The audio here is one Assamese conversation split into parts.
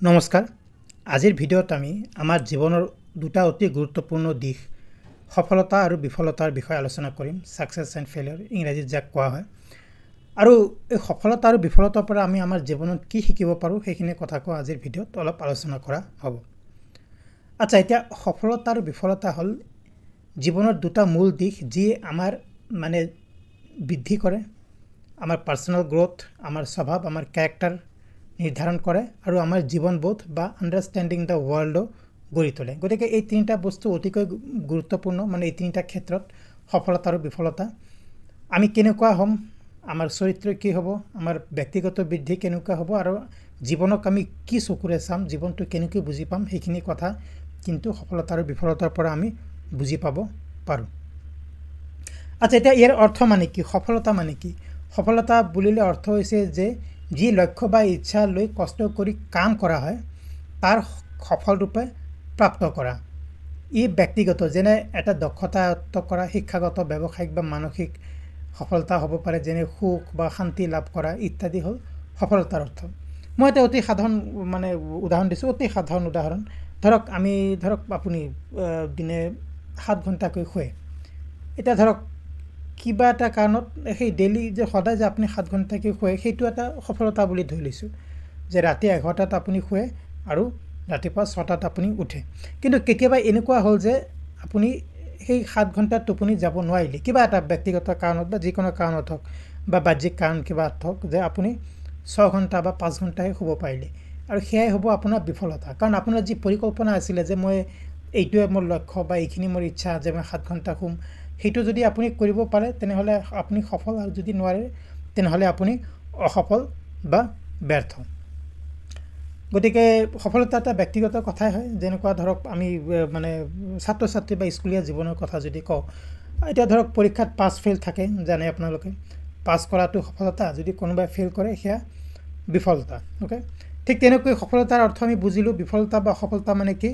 নমস্কাৰ আজিৰ ভিডিঅ'ত আমি আমাৰ জীৱনৰ দুটা অতি গুৰুত্বপূৰ্ণ দিশ সফলতা আৰু বিফলতাৰ বিষয়ে আলোচনা কৰিম সাকসেস এণ্ড ফেইলিয়ৰ ইংৰাজীত যাক কোৱা হয় আৰু এই সফলতা আৰু বিফলতাৰ পৰা আমি আমাৰ জীৱনত কি শিকিব পাৰোঁ সেইখিনি কথাকো আজিৰ ভিডিঅ'ত অলপ আলোচনা কৰা হ'ব আচ্ছা এতিয়া সফলতা আৰু বিফলতা হ'ল জীৱনৰ দুটা মূল দিশ যি আমাৰ মানে বৃদ্ধি কৰে আমাৰ পাৰ্সোনাল গ্ৰোথ আমাৰ স্বভাৱ আমাৰ ক্যাৰেক্টাৰ নিৰ্ধাৰণ কৰে আৰু আমাৰ জীৱনবোধ বা আন্ডাৰষ্টেণ্ডিং দ্য ৱৰ্ল্ডো গঢ়ি তোলে গতিকে এই তিনিটা বস্তু অতিকৈ গুৰুত্বপূৰ্ণ মানে এই তিনিটা ক্ষেত্ৰত সফলতা আৰু বিফলতা আমি কেনেকুৱা হ'ম আমাৰ চৰিত্ৰ কি হ'ব আমাৰ ব্যক্তিগত বৃদ্ধি কেনেকুৱা হ'ব আৰু জীৱনক আমি কি চকুৰে চাম জীৱনটো কেনেকৈ বুজি পাম সেইখিনি কথা কিন্তু সফলতা আৰু বিফলতাৰ পৰা আমি বুজি পাব পাৰোঁ আচ্ছা এতিয়া ইয়াৰ অৰ্থ মানে কি সফলতা মানে কি সফলতা বুলিলে অৰ্থ হৈছে যে যি লক্ষ্য বা ইচ্ছা লৈ কষ্ট কৰি কাম কৰা হয় তাৰ সফল ৰূপে প্ৰাপ্ত কৰা ই ব্যক্তিগত যেনে এটা দক্ষতা আয়ত্ত কৰা শিক্ষাগত ব্যৱসায়িক বা মানসিক সফলতা হ'ব পাৰে যেনে সুখ বা শান্তি লাভ কৰা ইত্যাদি হ'ল সফলতাৰ অৰ্থ মই এটা অতি সাধাৰণ মানে উদাহৰণ দিছোঁ অতি সাধাৰণ উদাহৰণ ধৰক আমি ধৰক আপুনি দিনে 7 ঘণ্টাকৈ শুৱে এটা ধৰক কিবা এটা কাৰণত সেই ডেইলি যে সদায় যে আপুনি 7 ঘণ্টাকৈ শুৱে সেইটো এটা সফলতা বুলি ধৰি লৈছোঁ যে ৰাতি 11টাত আপুনি শুৱে আৰু ৰাতিপুৱা 6টাত আপুনি উঠে কিন্তু কেতিয়াবা এনেকুৱা হ'ল যে আপুনি সেই 7 ঘণ্টাত টোপনি যাব নোৱাৰিলে কিবা এটা ব্যক্তিগত কাৰণত বা যিকোনো কাৰণত হওক বা বাহ্যিক কাৰণ কিবা হওক যে আপুনি 6 ঘণ্টা বা 5 ঘণ্টাহে শুব পাৰিলে আৰু সেয়াই হ'ব আপোনাৰ বিফলতা কাৰণ আপোনাৰ যি পৰিকল্পনা আছিল যে মই এইটোৱে মোৰ লক্ষ্য বা এইখিনি মোৰ ইচ্ছা যে মই 7 ঘণ্টা শুম সেইটো যদি আপুনি কৰিব পাৰে তেনেহলে আপুনি সফল আৰু যদি নোৱাৰে তেনেহলে আপুনি অসফল বা ব্যৰ্থ গতিকে সফলতা এটা ব্যক্তিগত কথাই হয় যেনেকুৱা ধৰক আমি মানে ছাত্ৰ ছাত্ৰী বা স্কুলীয়া জীৱনৰ কথা যদি কওঁ এটা ধৰক পৰীক্ষাত পাছ ফেল থাকে জানে আপোনালোকে পাছ কৰাটো সফলতা যদি কোনোবাই ফেল কৰে সেয়া বিফলতা ওকে ঠিক তেনেকৈ সফলতাৰ অৰ্থ আমি বুজিলো বিফলতা বা অসফলতা মানে কি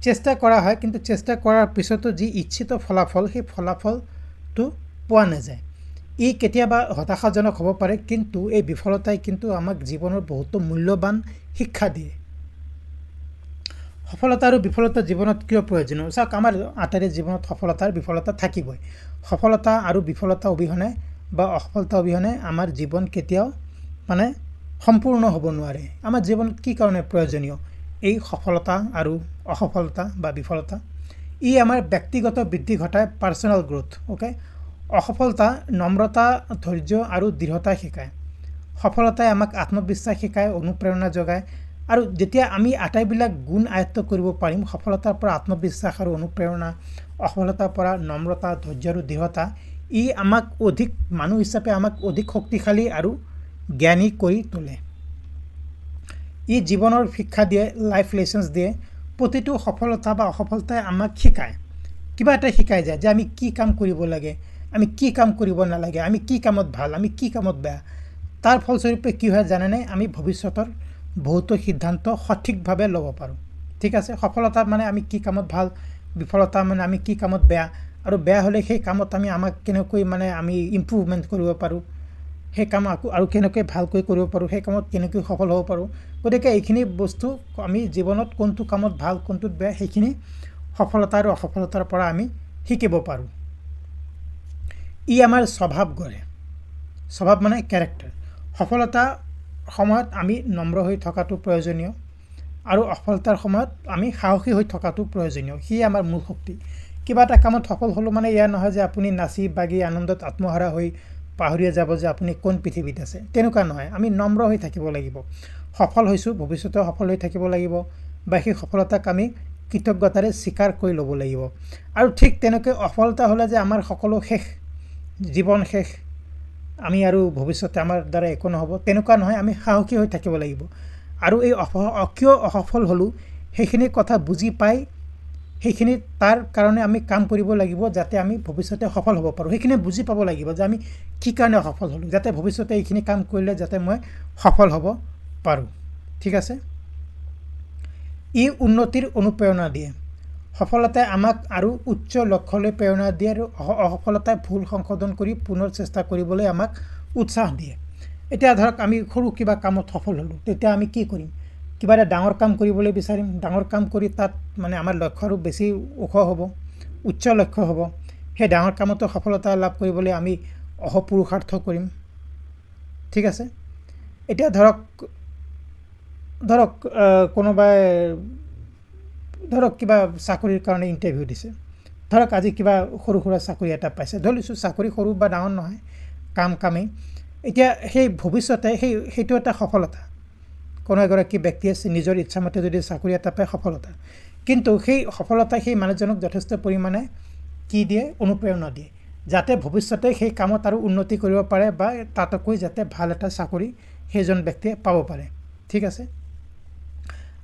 চেষ্টা কৰা হয় কিন্তু চেষ্টা কৰাৰ পিছতো যি ইচ্ছিত ফলাফল সেই ফলাফলটো পোৱা নাযায় ই কেতিয়াবা হতাশাজনক হ'ব পাৰে কিন্তু এই বিফলতাই কিন্তু আমাক জীৱনৰ বহুতো মূল্যৱান শিক্ষা দিয়ে সফলতা আৰু বিফলতা জীৱনত কিয় প্ৰয়োজনীয় চাওক আমাৰ আটাইৰে জীৱনত সফলতা আৰু বিফলতা থাকিবই সফলতা আৰু বিফলতা অবিহনে বা অসফলতা অবিহনে আমাৰ জীৱন কেতিয়াও মানে সম্পূৰ্ণ হ'ব নোৱাৰে আমাৰ জীৱনত কি কাৰণে প্ৰয়োজনীয় এই সফলতা আৰু অসফলতা বা বিফলতা ই আমাৰ ব্যক্তিগত বৃদ্ধি ঘটায় পাৰ্সোনাল গ্ৰোথ ওকে অসফলতা নম্ৰতা ধৈৰ্য আৰু দৃঢ়তা শিকায় সফলতাই আমাক আত্মবিশ্বাস শিকায় অনুপ্ৰেৰণা যোগায় আৰু যেতিয়া আমি আটাইবিলাক গুণ আয়ত্ত কৰিব পাৰিম সফলতাৰ পৰা আত্মবিশ্বাস আৰু অনুপ্ৰেৰণা অসফলতাৰ পৰা নম্ৰতা ধৈৰ্য আৰু দৃঢ়তা ই আমাক অধিক মানুহ হিচাপে আমাক অধিক শক্তিশালী আৰু জ্ঞানী কৰি তোলে ই জীৱনৰ শিক্ষা দিয়ে লাইফ লেসন্স দিয়ে প্ৰতিটো সফলতা বা অসফলতাই আমাক শিকায় কিবা এটা শিকাই যায় যে আমি কি কাম কৰিব লাগে আমি কি কাম কৰিব নালাগে আমি কি কামত ভাল আমি কি কামত বেয়া তাৰ ফলস্বৰূপে কি হয় জানেনে আমি ভৱিষ্যতৰ বহুতো সিদ্ধান্ত সঠিকভাৱে ল'ব পাৰোঁ ঠিক আছে সফলতা মানে আমি কি কামত ভাল বিফলতা মানে আমি কি কামত বেয়া আৰু বেয়া হ'লে সেই কামত আমি আমাক কেনেকৈ মানে আমি ইমপ্ৰুভমেন্ট কৰিব পাৰোঁ সেই কাম আৰু কেনেকৈ ভালকৈ কৰিব পাৰোঁ সেই কামত কেনেকৈ সফল হ'ব পাৰোঁ গতিকে এইখিনি বস্তু আমি জীৱনত কোনটো কামত ভাল কোনটোত বেয়া সেইখিনি সফলতা আৰু অসফলতাৰ পৰা আমি শিকিব পাৰোঁ ই আমাৰ স্বভাৱ গঢ়ে স্বভাৱ মানে ক্যাৰেক্টাৰ সফলতা সময়ত আমি নম্ৰ হৈ থকাটো প্ৰয়োজনীয় আৰু অসফলতাৰ সময়ত আমি সাহসী হৈ থকাটো প্ৰয়োজনীয় হি আমাৰ মূল শক্তি কিবা এটা কামত সফল হলো মানে ইয়া নহয় যে আপুনি নাচি বাগি আনন্দত আত্মহাৰা হৈ পাহৰিয়া যাব যে আপুনি কোন পৃথিৱীত আছে তেনেকুৱা নহয় আমি নম্ৰ হৈ থাকিব লাগিব সফল হৈছো ভৱিষ্যতে সফল হৈ থাকিব লাগিব বা সেই সফলতাক আমি কৃতজ্ঞতাৰে স্বীকাৰ কৰি ল'ব লাগিব আৰু ঠিক তেনেকৈ অসফলতা হ'লে যে আমাৰ সকলো শেষ জীৱন শেষ আমি আৰু ভৱিষ্যতে আমাৰ দ্বাৰা একো নহব তেনেকুৱা নহয় আমি সাহসী হৈ থাকিব লাগিব আৰু এই কিয় অসফল হলো সেইখিনি কথা বুজি পাই সেইখিনি তাৰ কাৰণে আমি কাম কৰিব লাগিব যাতে আমি ভৱিষ্যতে সফল হ'ব পাৰোঁ সেইখিনি বুজি পাব লাগিব যে আমি কি কাৰণে সফল হলো যাতে ভৱিষ্যতে এইখিনি কাম কৰিলে যাতে মই সফল হ'ব পাৰোঁ ঠিক আছে ই উন্নতিৰ অনুপ্ৰেৰণা দিয়ে সফলতাই আমাক আৰু উচ্চ লক্ষ্যলৈ প্ৰেৰণা দিয়ে আৰু অসফলতাই ভুল সংশোধন কৰি পুনৰ চেষ্টা কৰিবলৈ আমাক উৎসাহ দিয়ে এতিয়া ধৰক আমি সৰু কিবা কামত সফল হলো তেতিয়া আমি কি কৰিম কিবা এটা ডাঙৰ কাম কৰিবলৈ বিচাৰিম ডাঙৰ কাম কৰি তাত মানে আমাৰ লক্ষ্য আৰু বেছি ওখ হ'ব উচ্চ লক্ষ্য হ'ব সেই ডাঙৰ কামতো সফলতা লাভ কৰিবলৈ আমি অহপুৰুষাৰ্থ কৰিম ঠিক আছে এতিয়া ধৰক কোনোবাই ধৰক কিবা চাকৰিৰ কাৰণে ইণ্টাৰভিউ দিছে ধৰক আজি কিবা সৰু সুৰা চাকৰি এটা পাইছে ধৰিছো চাকৰি সৰু বা ডাঙৰ নহয় কামেই এতিয়া সেই ভৱিষ্যতে সেইটো এটা সফলতা কোনো এগৰাকী ব্যক্তিয়ে নিজৰ ইচ্ছামতে যদি চাকৰি এটা পায় সফলতা কিন্তু সেই সফলতা সেই মানুহজনক যথেষ্ট পৰিমাণে কি দিয়ে অনুপ্ৰেৰণা দিয়ে যাতে ভৱিষ্যতে সেই কামত আৰু উন্নতি কৰিব পাৰে বা তাতকৈ যাতে ভাল এটা চাকৰি সেইজন ব্যক্তিয়ে পাব পাৰে ঠিক আছে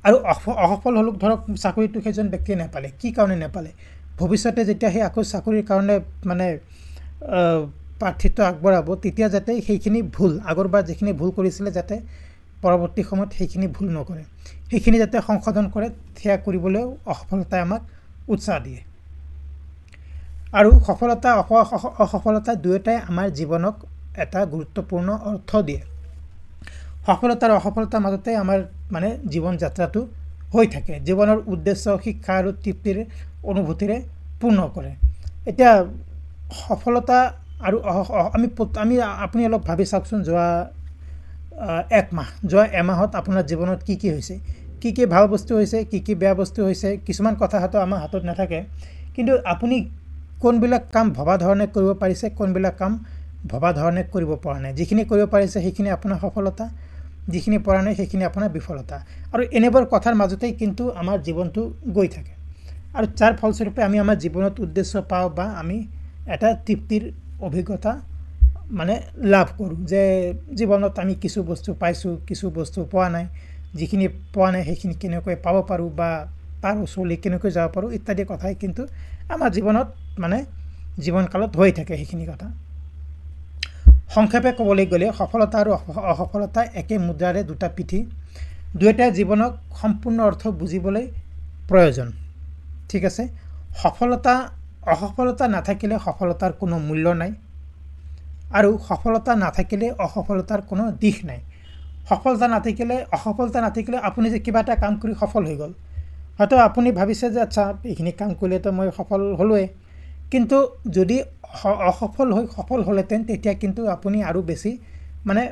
আৰু অসফল হলক ধৰক চাকৰিটো সেইজন ব্যক্তিয়ে নাপালে কি কাৰণে নাপালে ভৱিষ্যতে যেতিয়া সেই আকৌ চাকৰিৰ কাৰণে মানে প্ৰাৰ্থিত্ব আগবঢ়াব তেতিয়া যাতে সেইখিনি ভুল আগৰবাৰ যিখিনি ভুল কৰিছিলে যাতে পৰৱৰ্তী সময়ত সেইখিনি ভুল নকৰে সেইখিনি যাতে সংশোধন কৰে থিয়া কৰিবলৈ অসফলতাই আমাক উৎসাহ দিয়ে আৰু সফলতা অসফলতা দুয়োটাই আমাৰ জীৱনক এটা গুৰুত্বপূৰ্ণ অৰ্থ দিয়ে সফলতা আৰু অসফলতাৰ মাজতে আমাৰ মানে জীৱন যাত্ৰাটো হৈ থাকে জীৱনৰ উদ্দেশ্য শিক্ষা আৰু তৃপ্তিৰ অনুভূতিৰে পূৰ্ণ কৰে এতিয়া সফলতা আৰু আমি আপুনি অলপ ভাবি চাওকচোন যোৱা এমাহত আপোনাৰ জীৱনত কি হৈছে কি ভাল বস্তু হৈছে কি বেয়া বস্তু হৈছে কিছুমান কথা হয়তো আমাৰ হাতত নাথাকে কিন্তু আপুনি কোনবিলাক কাম ভবা ধৰণে কৰিব পাৰিছে কোনবিলাক কাম ভবা ধৰণে কৰিব পৰা নাই যিখিনি কৰিব পাৰিছে সেইখিনি আপোনাৰ সফলতা যিখিনি পৰা নাই সেইখিনি আপোনাৰ বিফলতা আৰু এনেবোৰ কথাৰ মাজতেই কিন্তু আমাৰ জীৱনটো গৈ থাকে আৰু যাৰ ফলস্বৰূপে আমি আমাৰ জীৱনত উদ্দেশ্য পাওঁ বা আমি এটা তৃপ্তিৰ অভিজ্ঞতা মানে লাভ কৰোঁ যে জীৱনত আমি কিছু বস্তু পাইছোঁ কিছু বস্তু পোৱা নাই যিখিনি পোৱা নাই সেইখিনি কেনেকৈ পাব পাৰোঁ বা তাৰ ওচৰলৈ কেনেকৈ যাব পাৰোঁ ইত্যাদি কথাই কিন্তু আমাৰ জীৱনত মানে জীৱনকালত হৈ থাকে সেইখিনি কথা সংক্ষেপে ক'বলৈ গ'লে সফলতা আৰু অসফলতা একে মুদ্ৰাৰে দুটা পিঠি দুয়োটাই জীৱনক সম্পূৰ্ণ অৰ্থ বুজিবলৈ প্ৰয়োজন ঠিক আছে অসফলতা নাথাকিলে সফলতাৰ কোনো মূল্য নাই আৰু সফলতা নাথাকিলে অসফলতাৰ কোনো দিশ নাই অসফলতা নাথাকিলে আপুনি যে কিবা এটা কাম কৰি সফল হৈ গ'ল হয়তো আপুনি ভাবিছে যে আচ্ছা এইখিনি কাম কৰিলেতো মই সফল হ'লোৱে কিন্তু যদি অসফল হৈ সফল হ'লেতেন তেতিয়া কিন্তু আপুনি আৰু বেছি মানে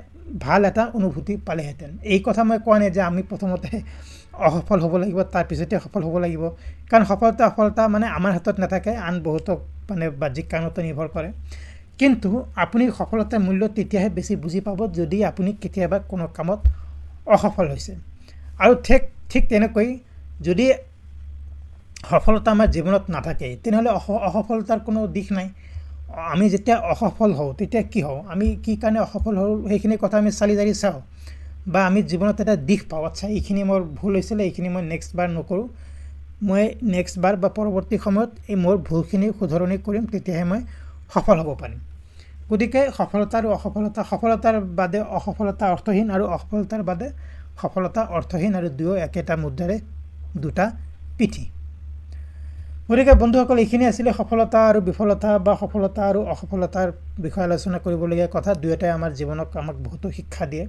ভাল এটা অনুভূতি পালেহেঁতেন এই কথা মই কোৱা নাই যে আমি প্ৰথমতে অসফল হ'ব লাগিব তাৰ পিছতে সফল হ'ব লাগিব কাৰণ সফলতা মানে আমাৰ হাতত নাথাকে আন বহুতক মানে বাহ্যিক কাৰণত নিৰ্ভৰ কৰে কিন্তু আপুনি সফলতাৰ মূল্য তেতিয়াহে বেছি বুজি পাব যদি আপুনি কেতিয়াবা কোনো কামত অসফল হৈছে আৰু ঠিক তেনেকৈ যদি সফলতা আমাৰ জীৱনত নাথাকে তেনেহ'লে অসফলতাৰ কোনো দিশ নাই আমি যেতিয়া অসফল হওঁ তেতিয়া কি হওঁ আমি কি কাৰণে অসফল হওঁ সেইখিনি কথা আমি চালি জাৰি চাওঁ বা আমি জীৱনত এটা দিশ পাওঁ আচ্ছা এইখিনি মোৰ ভুল হৈছিলে এইখিনি মই নেক্সট বাৰ নকৰোঁ মই নেক্সট বাৰ বা পৰৱৰ্তী সময়ত এই মোৰ ভুলখিনি শুধৰণি কৰিম তেতিয়াহে মই সফল হ'ব পাৰিম গতিকে সফলতা আৰু সফলতাৰ বাদে অসফলতা অৰ্থহীন আৰু অসফলতাৰ বাদে সফলতা অৰ্থহীন আৰু দুয়ো একেটা মুদ্ৰাৰে দুটা পিঠি গতিকে বন্ধুসকল এইখিনি আছিলে সফলতা আৰু বিফলতা বা সফলতা আৰু অসফলতাৰ বিষয়ে আলোচনা কৰিবলগীয়া কথা দুয়োটাই আমাৰ জীৱনক আমাক বহুতো শিক্ষা দিয়ে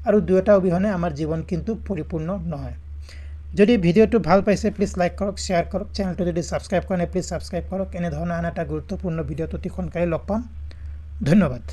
আৰু দুয়োটা অবিহনে আমাৰ জীৱন কিন্তু পৰিপূৰ্ণ নহয় যদি ভিডিঅ'টো ভাল পাইছে প্লিজ লাইক কৰক শ্বেয়াৰ কৰক চেনেলটো যদি ছাবস্ক্ৰাইব কৰা নাই প্লিজ ছাবস্ক্ৰাইব কৰক এনেধৰণৰ আন এটা গুৰুত্বপূৰ্ণ ভিডিঅ'ত অতি সোনকালে লগ পাম ধন্যবাদ